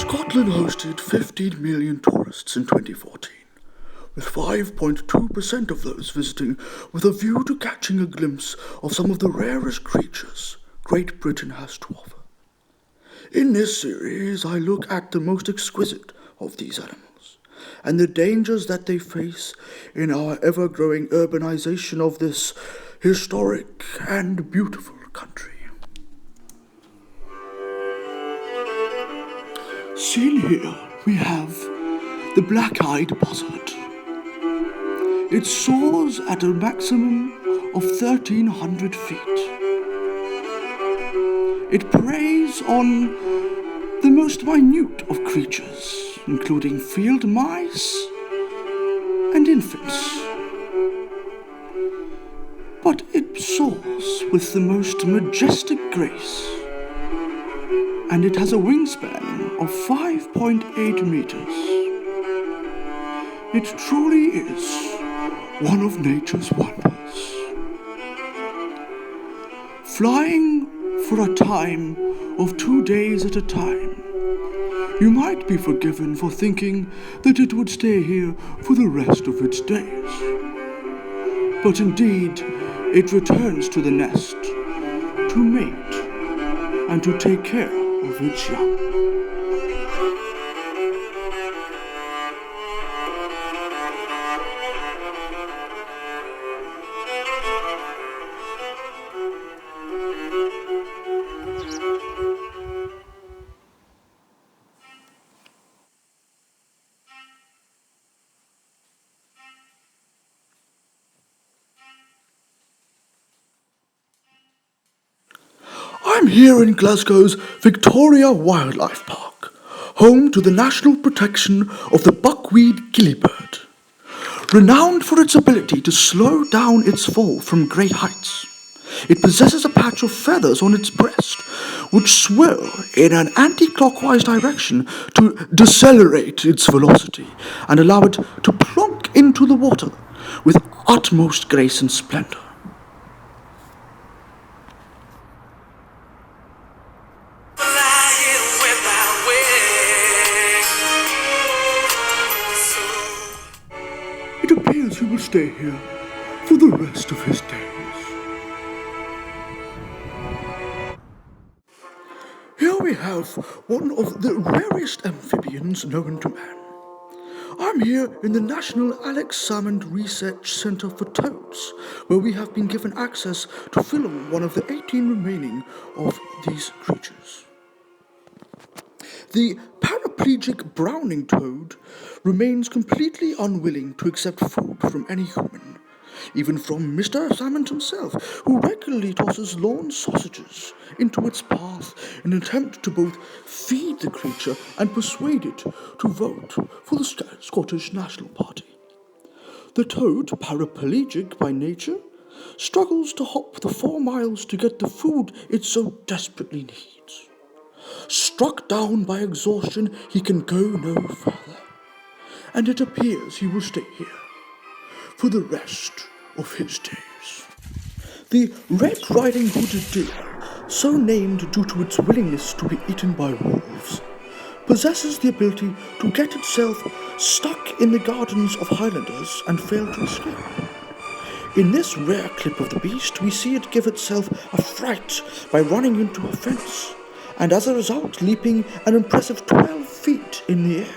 Scotland hosted 15 million tourists in 2014, with 5.2% of those visiting with a view to catching a glimpse of some of the rarest creatures Great Britain has to offer. In this series, I look at the most exquisite of these animals and the dangers that they face in our ever-growing urbanization of this historic and beautiful country. Seen here, we have the black-eyed buzzard. It soars at a maximum of 1,300 feet. It preys on the most minute of creatures, including field mice and infants. But it soars with the most majestic grace, and it has a wingspan of 5.8 meters. It truly is one of nature's wonders. Flying for a time of 2 days at a time, you might be forgiven for thinking that it would stay here for the rest of its days. But indeed, it returns to the nest to mate and to take care of its young. I'm here in Glasgow's Victoria Wildlife Park, home to the national protection of the buckwheat gillybird, renowned for its ability to slow down its fall from great heights. It possesses a patch of feathers on its breast, which swirl in an anti-clockwise direction to decelerate its velocity and allow it to plonk into the water with utmost grace and splendor. It appears he will stay here for the rest of his days. Here we have one of the rarest amphibians known to man. I'm here in the National Alex Salmond Research Centre for Toads, where we have been given access to film one of the 18 remaining of these creatures. The paraplegic browning toad remains completely unwilling to accept food from any human, even from Mr. Salmond himself, who regularly tosses lawn sausages into its path in an attempt to both feed the creature and persuade it to vote for the Scottish National Party. The toad, paraplegic by nature, struggles to hop the 4 miles to get the food it so desperately needs. Struck down by exhaustion, he can go no further, and it appears he will stay here for the rest of his days. The Red Riding Hooded deer, so named due to its willingness to be eaten by wolves, possesses the ability to get itself stuck in the gardens of Highlanders and fail to escape. In this rare clip of the beast, we see it give itself a fright by running into a fence, and as a result leaping an impressive 12 feet in the air.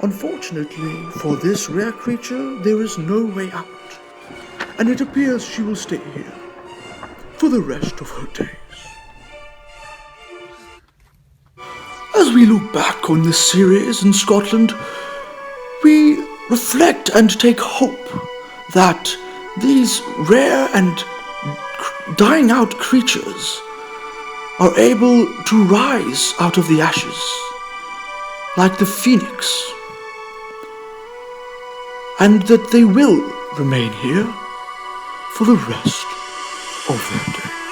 Unfortunately for this rare creature, there is no way out, and it appears she will stay here for the rest of her days. As we look back on this series in Scotland, we reflect and take hope that these rare and dying out creatures are able to rise out of the ashes like the phoenix, and that they will remain here for the rest of their days.